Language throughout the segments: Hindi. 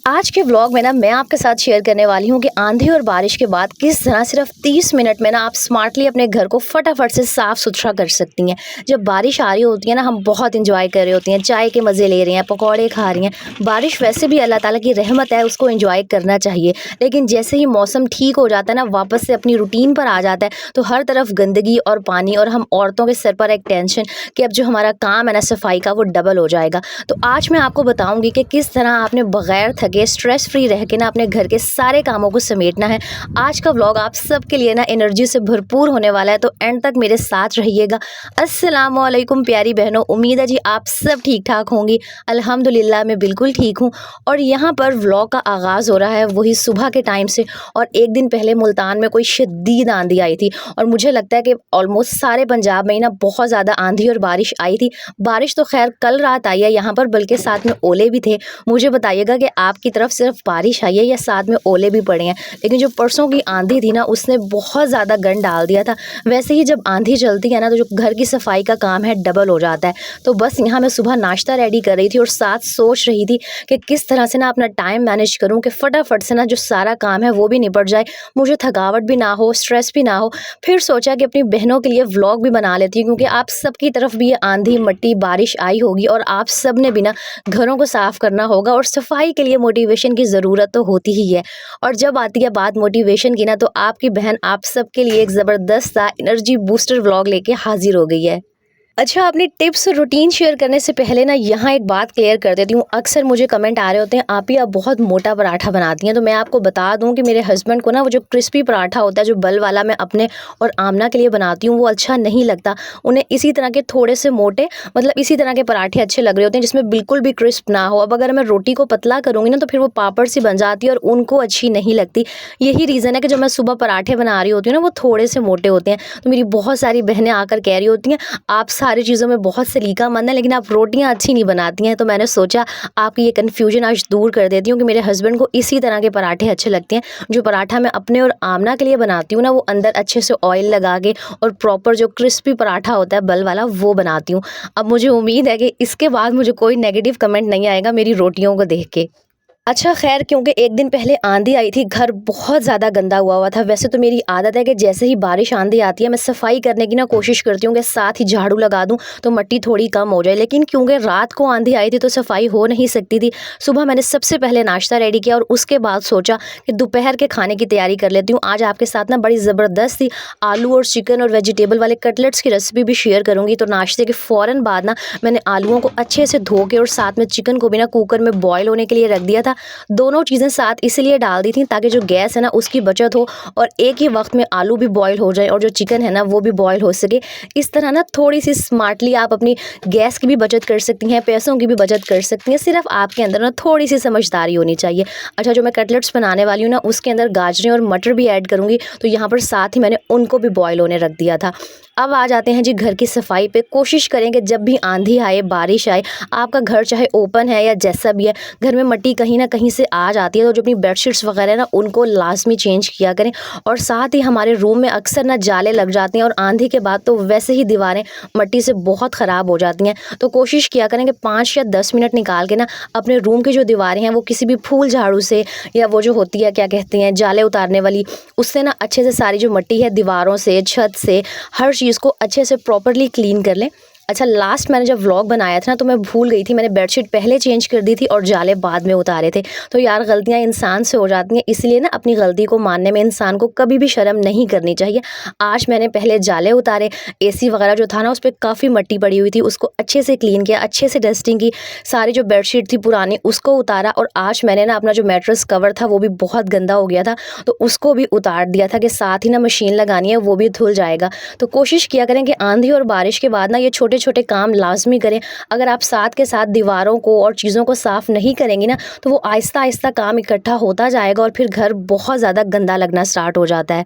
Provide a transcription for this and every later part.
आज के व्लॉग में ना मैं आपके साथ शेयर करने वाली हूँ कि आंधी और बारिश के बाद किस तरह सिर्फ 30 मिनट में ना आप स्मार्टली अपने घर को फटाफट से साफ़ सुथरा कर सकती हैं। जब बारिश आ रही होती है ना, हम बहुत इंजॉय कर रहे होते हैं, चाय के मज़े ले रहे हैं, पकौड़े खा रही हैं। बारिश वैसे भी अल्लाह ताला की रहमत है, उसको इंजॉय करना चाहिए। लेकिन जैसे ही मौसम ठीक हो जाता है ना, वापस से अपनी रूटीन पर आ जाता है, तो हर तरफ गंदगी और पानी, और हम औरतों के सर पर एक टेंशन कि अब जो हमारा काम है ना सफाई का, वो डबल हो जाएगा। तो आज मैं आपको बताऊँगी कि किस तरह आपने बगैर थके स्ट्रेस फ्री रह के ना अपने घर के सारे कामों को समेटना है। आज का व्लॉग आप सबके लिए ना एनर्जी से भरपूर होने वाला है, तो एंड तक मेरे साथ रहिएगा। अस्सलाम वालेकुम प्यारी बहनों, उम्मीद है जी आप सब ठीक ठाक होंगी। अल्हम्दुलिल्लाह मैं बिल्कुल ठीक हूँ। और यहाँ पर व्लॉग का आगाज़ हो रहा है वही सुबह के टाइम से। और एक दिन पहले मुल्तान में कोई शदीद आंधी आई थी, और मुझे लगता है कि ऑलमोस्ट सारे पंजाब में ही ना बहुत ज़्यादा आंधी और बारिश आई थी। बारिश तो खैर कल रात आई है यहाँ पर, बल्कि साथ में ओले भी थे। मुझे बताइएगा कि आपकी तरफ सिर्फ बारिश आई है या साथ में ओले भी पड़े हैं। लेकिन जो परसों की आंधी थी ना, उसने बहुत ज़्यादा गंद डाल दिया था। वैसे ही जब आंधी चलती है ना, तो जो घर की सफाई का काम है डबल हो जाता है। तो बस यहाँ मैं सुबह नाश्ता रेडी कर रही थी और साथ सोच रही थी कि किस तरह से ना अपना टाइम मैनेज करूँ कि फटाफट से ना जो सारा काम है वो भी निपट जाए, मुझे थकावट भी ना हो, स्ट्रेस भी ना हो। फिर सोचा कि अपनी बहनों के लिए व्लॉग भी बना लेती हूँ, क्योंकि आप सबकी तरफ भी ये आंधी मट्टी बारिश आई होगी और आप सब ने भी ना घरों को साफ़ करना होगा, और सफाई के लिए मोटिवेशन की ज़रूरत तो होती ही है। और जब आती है बात मोटिवेशन की ना, तो आपकी बहन आप सबके लिए एक ज़बरदस्त सा एनर्जी बूस्टर व्लॉग लेके हाजिर हो गई है। अच्छा, अपनी टिप्स रूटीन शेयर करने से पहले ना यहाँ एक बात क्लियर कर देती हूँ। अक्सर मुझे कमेंट आ रहे होते हैं, आप ही आप बहुत मोटा पराठा बनाती हैं। तो मैं आपको बता दूँ कि मेरे हस्बैंड को ना वो जो क्रिस्पी पराठा होता है, जो बल वाला, मैं अपने और आमना के लिए बनाती हूँ, वो अच्छा नहीं लगता। उन्हें इसी तरह के थोड़े से मोटे, मतलब इसी तरह के पराठे अच्छे लग रहे होते हैं जिसमें बिल्कुल भी क्रिस्प ना हो। अब अगर मैं रोटी को पतला करूँगी ना, तो फिर वो पापड़ सी बन जाती है और उनको अच्छी नहीं लगती। यही रीज़न है कि जब मैं सुबह पराठे बना रही होती हूँ ना, वो थोड़े से मोटे होते हैं। तो मेरी बहुत सारी बहनें आकर कह रही होती हैं, आप सारी चीज़ों में बहुत सलीकामंद है, लेकिन आप रोटियां अच्छी नहीं बनाती हैं। तो मैंने सोचा आपकी ये कन्फ्यूजन आज दूर कर देती हूँ कि मेरे हस्बैंड को इसी तरह के पराठे अच्छे लगते हैं। जो पराठा मैं अपने और आमना के लिए बनाती हूँ ना, वो अंदर अच्छे से ऑयल लगा के और प्रॉपर जो क्रिस्पी पराठा होता है बल वाला, वो बनाती हूँ। अब मुझे उम्मीद है कि इसके बाद मुझे कोई नेगेटिव कमेंट नहीं आएगा मेरी रोटियों को देख के। अच्छा खैर, क्योंकि एक दिन पहले आंधी आई थी, घर बहुत ज़्यादा गंदा हुआ था। वैसे तो मेरी आदत है कि जैसे ही बारिश आंधी आती है, मैं सफाई करने की ना कोशिश करती हूँ कि साथ ही झाड़ू लगा दूँ तो मिट्टी थोड़ी कम हो जाए। लेकिन क्योंकि रात को आंधी आई थी तो सफाई हो नहीं सकती थी। सुबह मैंने सबसे पहले नाश्ता रेडी किया, और उसके बाद सोचा कि दोपहर के खाने की तैयारी कर लेती हूँ। आज आपके साथ ना बड़ी ज़बरदस्त सी आलू और चिकन और वेजिटेबल वाले कटलेट्स की रेसिपी भी शेयर करूँगी। तो नाश्ते के फ़ौरन बाद ना मैंने आलूओं को अच्छे से धो के और साथ में चिकन को भी ना कुकर में बॉयल होने के लिए रख दिया था। दोनों चीज़ें साथ इसलिए डाल दी थी ताकि जो गैस है ना उसकी बचत हो, और एक ही वक्त में आलू भी बॉयल हो जाए और जो चिकन है ना वो भी बॉयल हो सके। इस तरह ना थोड़ी सी स्मार्टली आप अपनी गैस की भी बचत कर सकती हैं, पैसों की भी बचत कर सकती हैं। सिर्फ आपके अंदर ना थोड़ी सी समझदारी होनी चाहिए। अच्छा, जो मैं कटलेट्स बनाने वाली हूँ ना, उसके अंदर गाजरें और मटर भी ऐड करूँगी, तो यहाँ पर साथ ही मैंने उनको भी बॉयल होने रख दिया था। अब आ जाते हैं जी घर की सफाई पे। कोशिश करें कि जब भी आंधी आए, बारिश आए, आपका घर चाहे ओपन है या जैसा भी है, घर में मिट्टी कहीं ना कहीं से आ जाती है, तो जो अपनी बेडशीट्स वगैरह है ना, उनको लाजमी चेंज किया करें। और साथ ही हमारे रूम में अक्सर ना जाले लग जाते हैं, और आंधी के बाद तो वैसे ही दीवारें मिट्टी से बहुत ख़राब हो जाती हैं। तो कोशिश किया करें कि 5 या 10 मिनट निकाल के ना अपने रूम की जो दीवारें हैं, वो किसी भी फूल झाड़ू से, या वो जो होती है क्या कहते हैं जाले उतारने वाली, उससे ना अच्छे से सारी जो मिट्टी है दीवारों से, छत से, हर चीज़ को अच्छे से प्रॉपरली क्लीन कर लें। अच्छा, लास्ट मैंने जब व्लॉग बनाया था ना, तो मैं भूल गई थी, मैंने बेडशीट पहले चेंज कर दी थी और जाले बाद में उतारे थे। तो यार, गलतियां इंसान से हो जाती हैं, इसलिए ना अपनी गलती को मानने में इंसान को कभी भी शर्म नहीं करनी चाहिए। आज मैंने पहले जाले उतारे, एसी वगैरह जो था ना उस पर काफ़ी मिट्टी पड़ी हुई थी, उसको अच्छे से क्लीन किया, अच्छे से डस्टिंग की, सारी जो बेडशीट थी पुरानी उसको उतारा। और आज मैंने ना अपना जो मैट्रेस कवर था वो भी बहुत गंदा हो गया था, तो उसको भी उतार दिया था कि साथ ही ना मशीन लगानी है, वो भी धुल जाएगा। तो कोशिश किया करें कि आंधी और बारिश के बाद ना ये छोटे छोटे काम लाजमी करें। अगर आप साथ के साथ दीवारों को और चीज़ों को साफ़ नहीं करेंगी ना, तो वो आहिस्ता आहिस्ता काम इकट्ठा होता जाएगा और फिर घर बहुत ज़्यादा गंदा लगना स्टार्ट हो जाता है।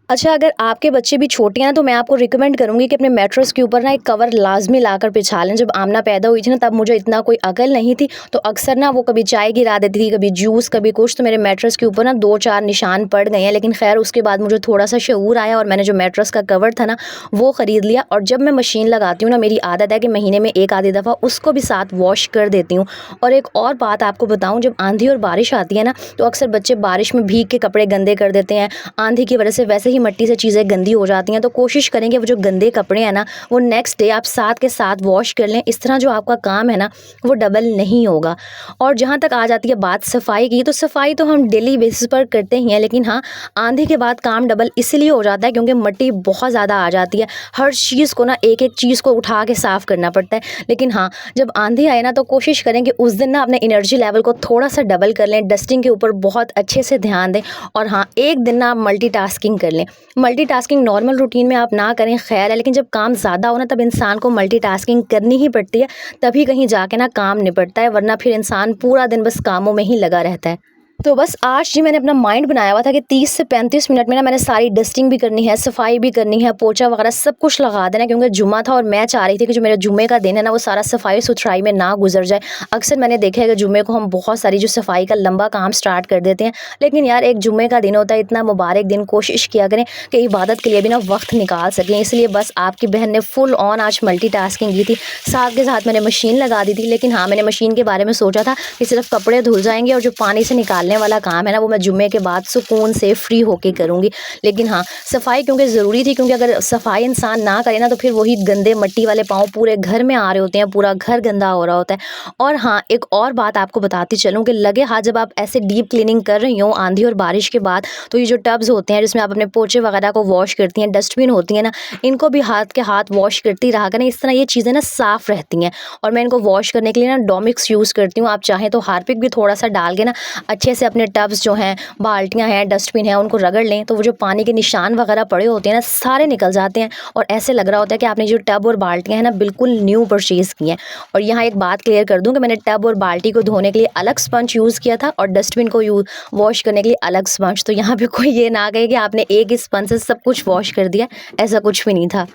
अच्छा, अगर आपके बच्चे भी छोटे हैं ना, तो मैं आपको रिकमेंड करूँगी कि अपने मैट्रेस के ऊपर ना एक कवर लाज़मी लाकर बिछा लें। जब आमना पैदा हुई थी ना, तब मुझे इतना कोई अकल नहीं थी, तो अक्सर ना वो कभी चाय गिरा देती थी, कभी जूस, कभी कुछ, तो मेरे मैट्रेस के ऊपर ना 2-4 निशान पड़ गए हैं। लेकिन ख़ैर उसके बाद मुझे थोड़ा-सा शऊर आया और मैंने जो मैट्रेस का कवर था ना, वो ख़रीद लिया। और जब मैं मशीन लगाती हूँ ना, मेरी आदत है कि महीने में 1 आधी दफ़ा उसको भी साथ वॉश कर देती हूँ। और एक और बात आपको बताऊँ, जब आँधी और बारिश आती है ना, तो अक्सर बच्चे बारिश में भीग के कपड़े गंदे कर देते हैं। आँधी की वजह से वैसे ही मिट्टी से चीज़ें गंदी हो जाती हैं, तो कोशिश करें कि वो जो गंदे कपड़े हैं ना, वो नेक्स्ट डे आप साथ के साथ वॉश कर लें। इस तरह जो आपका काम है ना, वो डबल नहीं होगा। और जहाँ तक आ जाती है बात सफाई की, तो सफाई तो हम डेली बेसिस पर करते ही हैं, लेकिन हाँ, आंधी के बाद काम डबल इसलिए हो जाता है क्योंकि मिट्टी बहुत ज़्यादा आ जाती है। हर चीज़ को ना, एक एक चीज़ को उठा के साफ़ करना पड़ता है। लेकिन हाँ, जब आंधी आए ना, तो कोशिश करें कि उस दिन ना अपने एनर्जी लेवल को थोड़ा सा डबल कर लें, डस्टिंग के ऊपर बहुत अच्छे से ध्यान दें। और हाँ, एक दिन ना आप मल्टीटास्किंग कर लें। मल्टीटास्किंग नॉर्मल रूटीन में आप ना करें, खैर है, लेकिन जब काम ज़्यादा हो ना, तब इंसान को मल्टीटास्किंग करनी ही पड़ती है, तभी कहीं जाके ना काम निपटता है, वरना फिर इंसान पूरा दिन बस कामों में ही लगा रहता है। तो बस आज जी मैंने अपना माइंड बनाया हुआ था कि 30 से 35 मिनट में ना मैंने सारी डस्टिंग भी करनी है, सफाई भी करनी है, पोछा वगैरह सब कुछ लगा देना है, क्योंकि जुम्मा था और मैं चाह रही थी कि जो मेरा जुम्मे का दिन है ना, वो सारा सफाई सुथराई में ना गुजर जाए। अक्सर मैंने देखा है कि जुम्मे को हम बहुत सारी जो सफाई का लंबा काम स्टार्ट कर देते हैं, लेकिन यार एक जुम्मे का दिन होता है, इतना मुबारक दिन, कोशिश किया करें कि इबादत के लिए भी ना वक्त निकाल सकें। इसलिए बस आपकी बहन ने फुल ऑन आज मल्टीटास्किंग की थी, साथ के साथ मैंने मशीन लगा दी थी। लेकिन हाँ, मैंने मशीन के बारे में सोचा था कि सिर्फ कपड़े धुल जाएंगे और जो पानी से निकालने वाला काम है ना, वो मैं जुम्मे के बाद सुकून से फ्री होके करूँगी। लेकिन हाँ, सफाई क्योंकि ज़रूरी थी, क्योंकि अगर सफाई इंसान ना करे ना, तो फिर वही गंदे मिट्टी वाले पाँव पूरे घर में आ रहे होते हैं, पूरा घर गंदा हो रहा होता है। और हाँ, एक और बात आपको बताती चलूँ कि लगे हाथ जब आप ऐसे डीप क्लीनिंग कर रही हो आंधी और बारिश के बाद, तो ये जो टब्स होते हैं जिसमें आप अपने पोछे वगैरह को वॉश करती हैं, डस्टबिन होती है ना, इनको भी हाथ के हाथ वॉश करती रहा करें। इस तरह ये चीज़ें ना साफ़ रहती हैं। और मैं इनको वॉश करने के लिए ना डोमिक्स यूज़ करती हूँ। आप चाहें तो हार्पिक भी थोड़ा सा डाल के ना अच्छे से अपने टब्स जो हैं, बाल्टियाँ हैं, डस्टबिन है, उनको रगड़ लें, तो वो जो पानी के निशान वगैरह पड़े होते हैं ना, सारे निकल जाते हैं और ऐसे लग रहा होता है कि आपने जो टब और बाल्टियाँ हैं ना, बिल्कुल न्यू परचेज़ की हैं। और यहाँ एक बात क्लियर कर दूँ कि मैंने टब और बाल्टी को धोने के लिए अलग स्पंज यूज़ किया था और डस्टबिन को वॉश करने के लिए अलग स्पंज। तो यहाँ पे कोई ये ना कहे कि आपने एक ही स्पंज से सब कुछ वॉश कर दिया, ऐसा कुछ भी नहीं था।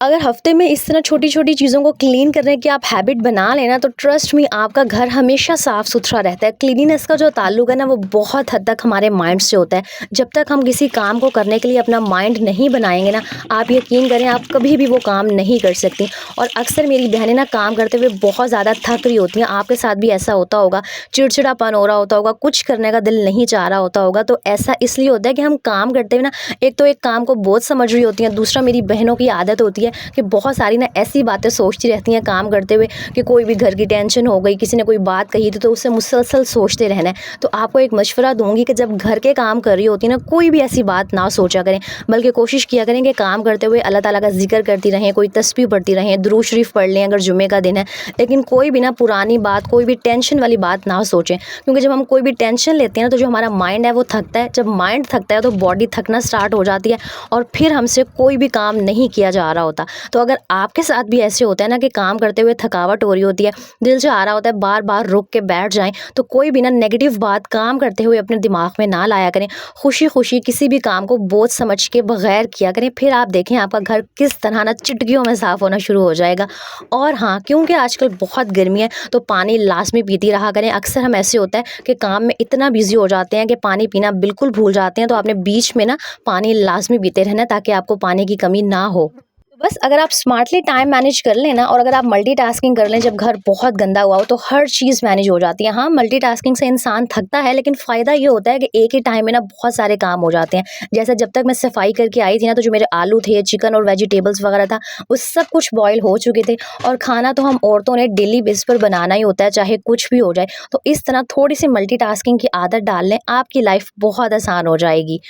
अगर हफ्ते में इस तरह छोटी-छोटी चीज़ों को क्लीन करने की आप हैबिट बना लेना, तो ट्रस्ट मी, आपका घर हमेशा साफ़ सुथरा रहता है। क्लीनिनेस का जो ताल्लुक है ना, वो बहुत हद तक हमारे माइंड से होता है। जब तक हम किसी काम को करने के लिए अपना माइंड नहीं बनाएंगे ना, आप यकीन करें, आप कभी भी वो काम नहीं कर सकती। और अक्सर मेरी बहनें ना काम करते हुए बहुत ज़्यादा थक रही होती हैं, आपके साथ भी ऐसा होता होगा, चिड़चिड़ापन हो रहा होता होगा, कुछ करने का दिल नहीं चाह रहा होता होगा। तो ऐसा इसलिए होता है कि हम काम करते हुए ना, एक तो एक काम को बोझ समझ रही होती हैं, दूसरा मेरी बहनों की आदत होती है कि बहुत सारी ना ऐसी बातें सोचती रहती हैं काम करते हुए, कि कोई भी घर की टेंशन हो गई, किसी ने कोई बात कही थी, तो उससे मुसलसल सोचते रहना है। तो आपको एक मशवरा दूंगी कि जब घर के काम कर रही होती है ना, कोई भी ऐसी बात ना सोचा करें, बल्कि कोशिश किया करें कि काम करते हुए अल्लाह ताला का जिक्र करती रहें, कोई तस्बीह पढ़ती रहें, दुरूद शरीफ पढ़ लें अगर जुम्मे का दिन है। लेकिन कोई भी ना पुरानी बात, कोई भी टेंशन वाली बात ना सोचें, क्योंकि जब हम कोई भी टेंशन लेते हैं ना, तो जो हमारा माइंड है वो थकता है। जब माइंड थकता है तो बॉडी थकना स्टार्ट हो जाती है और फिर हमसे कोई भी काम नहीं किया जा रहा होता। तो अगर आपके साथ भी ऐसे होता है ना कि काम करते हुए थकावट हो रही होती है, दिल चाह रहा होता है बार बार रुक के बैठ जाएं, तो कोई भी ना नेगेटिव बात काम करते हुए अपने दिमाग में ना लाया करें। खुशी खुशी किसी भी काम को बोझ समझ के बगैर किया करें, फिर आप देखें आपका घर किस तरह ना चुटकियों में साफ होना शुरू हो जाएगा। और हाँ, क्योंकि आजकल बहुत गर्मी है, तो पानी लाजमी पीती रहा करें। अक्सर हम ऐसे होता है कि काम में इतना बिजी हो जाते हैं कि पानी पीना बिल्कुल भूल जाते हैं। तो आपने बीच में ना पानी लाजमी पीते रहना, ताकि आपको पानी की कमी ना हो। तो बस अगर आप स्मार्टली टाइम मैनेज कर लें ना, और अगर आप मल्टीटास्किंग कर लें जब घर बहुत गंदा हुआ हो, तो हर चीज़ मैनेज हो जाती है। हाँ, मल्टीटास्किंग से इंसान थकता है, लेकिन फ़ायदा ये होता है कि एक ही टाइम में ना बहुत सारे काम हो जाते हैं। जैसे जब तक मैं सफाई करके आई थी ना, तो जो मेरे आलू थे, चिकन और वेजिटेबल्स वगैरह था, वो सब कुछ बॉयल हो चुके थे। और खाना तो हम औरतों ने डेली बेस पर बनाना ही होता है, चाहे कुछ भी हो जाए। तो इस तरह थोड़ी सी मल्टीटास्किंग की आदत डाल लें, आपकी लाइफ बहुत आसान हो जाएगी।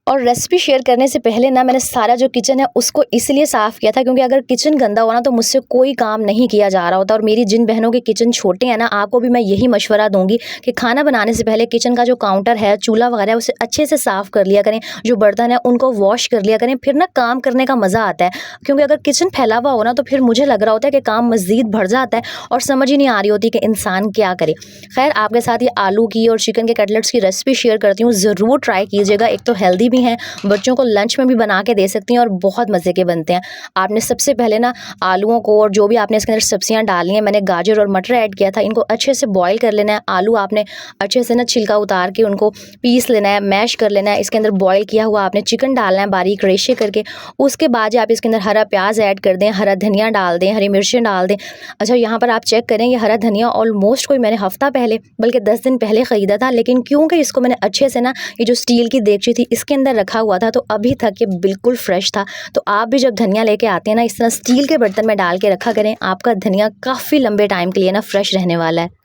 और रेसिपी शेयर करने से पहले ना, मैंने सारा जो किचन है उसको इसलिए साफ़ किया था, क्योंकि अगर किचन गंदा हो ना, तो मुझसे कोई काम नहीं किया जा रहा होता। और मेरी जिन बहनों के किचन छोटे हैं ना, आपको भी मैं यही मशवरा दूंगी कि खाना बनाने से पहले किचन का जो काउंटर है, चूल्हा वगैरह है, उसे अच्छे से साफ़ कर लिया करें। जो बर्तन है उनको वॉश कर लिया करें, फिर ना काम करने का मज़ा आता है। क्योंकि अगर किचन फैला हुआ हो ना, तो फिर मुझे लग रहा होता है कि काम मज़ीद बढ़ जाता है और समझ ही नहीं आ रही होती कि इंसान क्या करे। खैर, आपके साथ ये आलू की और चिकन के कटलेट्स की रेसिपी शेयर करती हूँ, ज़रूर ट्राई कीजिएगा। एक तो हेल्दी भी हैं, बच्चों को लंच में भी बना के दे सकती हैं और बहुत मज़े के बनते हैं। आपने सबसे पहले ना आलूओं को और जो भी आपने इसके अंदर सब्जियाँ डाली हैं, मैंने गाजर और मटर ऐड किया था, इनको अच्छे से बॉयल कर लेना है। आलू आपने अच्छे से ना छिलका उतार के उनको पीस लेना है, मैश कर लेना है। इसके अंदर बॉयल किया हुआ आपने चिकन डालना है बारीक रेशे करके। उसके बाद आप इसके अंदर हरा प्याज ऐड कर दें, हरा धनिया डाल दें, हरी मिर्चें डाल दें। अच्छा, यहाँ पर आप चेक करें, ये हरा धनिया ऑलमोस्ट कोई मैंने हफ्ता पहले बल्कि 10 दिन पहले ख़रीदा था, लेकिन क्योंकि इसको मैंने अच्छे से ना ये जो स्टील की देगची थी इसके अंदर रखा हुआ था, तो अभी तक ये बिल्कुल फ्रेश था। तो आप भी जब धनिया लेके आते हैं ना, इस तरह स्टील के बर्तन में डाल के रखा करें, आपका धनिया काफ़ी लंबे टाइम के लिए ना फ्रेश रहने वाला है।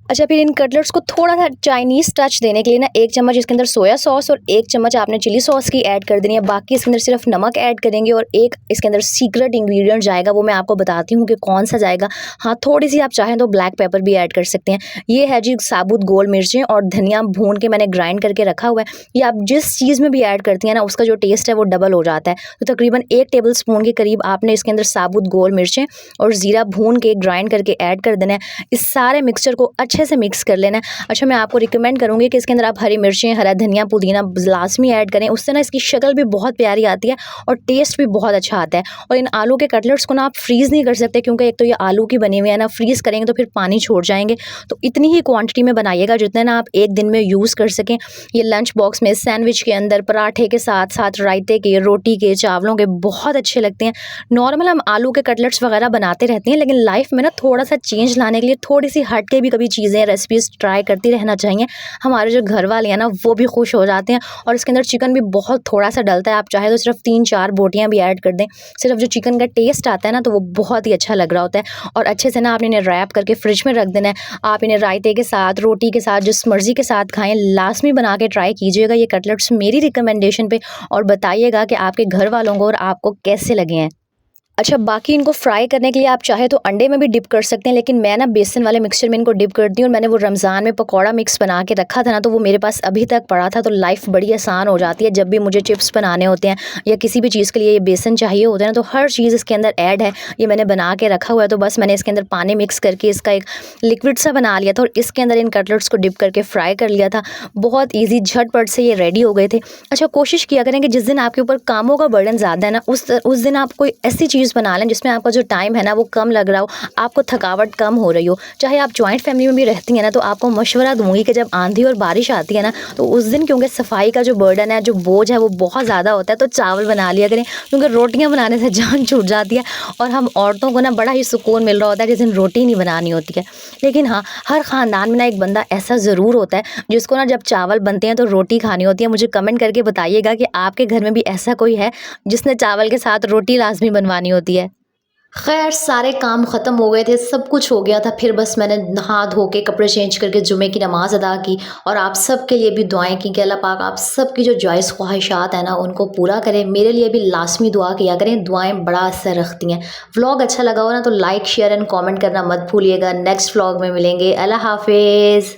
अच्छा, फिर इन कटलेट्स को थोड़ा-सा चाइनीज़ टच देने के लिए ना 1 चम्मच इसके अंदर सोया सॉस और 1 चम्मच आपने चिली सॉस की ऐड कर देनी है। बाकी इसके अंदर सिर्फ नमक ऐड करेंगे और एक इसके अंदर सीक्रेट इंग्रेडिएंट जाएगा, वो मैं आपको बताती हूँ कि कौन-सा जाएगा। हाँ, थोड़ी-सी आप चाहें तो ब्लैक पेपर भी ऐड कर सकते हैं। ये है जी साबुत गोल मिर्चें और धनिया भून के मैंने ग्राइंड करके रखा हुआ है। ये आप जिस चीज़ में भी ऐड करती हैं ना, उसका जो टेस्ट है वो डबल हो जाता है। तो तकरीबन 1 टेबलस्पून के करीब आपने इसके अंदर साबुत गोल मिर्चें और ज़ीरा भून के ग्राइंड करके ऐड कर देना है। इस सारे मिक्सचर को अच्छे से मिक्स कर लेना है। अच्छा, मैं आपको रिकमेंड करूँगी कि इसके अंदर आप हरी मिर्चें, हरा धनिया, पुदीना लाज़मी ऐड करें। उससे ना इसकी शक्ल भी बहुत प्यारी आती है और टेस्ट भी बहुत अच्छा आता है। और इन आलू के कटलेट्स को ना आप फ्रीज़ नहीं कर सकते, क्योंकि एक तो ये आलू की बनी हुई है ना, फ्रीज़ करेंगे तो फिर पानी छोड़ जाएंगे। तो इतनी ही क्वांटिटी में बनाइएगा जितने ना आप एक दिन में यूज़ कर सकें। ये लंच बॉक्स में, सैंडविच के अंदर, पराठे के साथ साथ रायते के, रोटी के, चावलों के बहुत अच्छे लगते हैं। नॉर्मल हम आलू के कटलेट्स वगैरह बनाते रहते हैं, लेकिन लाइफ में ना थोड़ा सा चेंज लाने के लिए थोड़ी सी हट के भी कभी चीज़ें, रेसिपीज़ ट्राई करती रहना चाहिए। हमारे जो घर वाले हैं ना, वो भी खुश हो जाते हैं। और इसके अंदर चिकन भी बहुत थोड़ा सा डलता है, आप चाहे तो सिर्फ 3-4 बोटियाँ भी ऐड कर दें। सिर्फ जो चिकन का टेस्ट आता है ना, तो वो बहुत ही अच्छा लग रहा होता है। और अच्छे से ना आपने इन्हें रैप करके फ्रिज में रख देना है। आप इन्हें रायते के साथ, रोटी के साथ, जिस मर्ज़ी के साथ खाएं। लाजमी बना के ट्राई कीजिएगा ये कटलेट्स मेरी रिकमेंडेशन पे, और बताइएगा कि आपके घर वालों को और आपको कैसे लगे हैं। अच्छा, बाकी इनको फ्राई करने के लिए आप चाहे तो अंडे में भी डिप कर सकते हैं, लेकिन मैं ना बेसन वाले मिक्सचर में इनको डिप करती हूँ। और मैंने वो रमज़ान में पकौड़ा मिक्स बना के रखा था ना, तो वो मेरे पास अभी तक पड़ा था। तो लाइफ बड़ी आसान हो जाती है जब भी मुझे चिप्स बनाने होते हैं या किसी भी चीज़ के लिए ये बेसन चाहिए होता है ना, तो हर चीज़ इसके अंदर ऐड है। ये मैंने बना के रखा हुआ है, तो बस मैंने इसके अंदर पानी मिक्स करके इसका एक लिक्विड सा बना लिया था और इसके अंदर इन कटलेट्स को डिप करके फ्राई कर लिया था। बहुत ईजी, झटपट से ये रेडी हो गए थे। अच्छा, कोशिश किया करें कि जिस दिन आपके ऊपर कामों का बर्डन ज़्यादा है ना, उस दिन आप कोई ऐसी चीज़ बना लें जिसमें आपका जो टाइम है ना वो कम लग रहा हो, आपको थकावट कम हो रही हो। चाहे आप जॉइंट फैमिली में भी रहती हैं ना, तो आपको मशवरा दूंगी कि जब आंधी और बारिश आती है ना, तो उस दिन क्योंकि सफाई का जो बर्डन है, जो बोझ है, वो बहुत ज़्यादा होता है, तो चावल बना लिया करें, क्योंकि रोटियां बनाने से जान छूट जाती है। और हम औरतों को ना बड़ा ही सुकून मिल रहा होता है जिस दिन रोटी नहीं बनानी होती है। लेकिन हाँ, हर ख़ानदान में ना एक बंदा ऐसा ज़रूर होता है जिसको ना जब चावल बनते हैं तो रोटी खानी होती है। मुझे कमेंट करके बताइएगा कि आपके घर में भी ऐसा कोई है जिसने चावल के साथ रोटी लाजमी बनवानी होती है। खैर, सारे काम ख़त्म हो गए थे, सब कुछ हो गया था। फिर बस मैंने नहा धो के कपड़े चेंज करके जुमे की नमाज़ अदा की और आप सब के लिए भी दुआएं की कि अल्लाह पाक आप सब की जो जॉइस ख्वाहिशात है ना उनको पूरा करें। मेरे लिए भी लाजमी दुआ किया करें, दुआएं बड़ा असर रखती हैं। व्लॉग अच्छा लगा हो ना तो लाइक, शेयर एंड कमेंट करना मत भूलिएगा। नेक्स्ट व्लॉग में मिलेंगे। अल्लाह हाफिज़।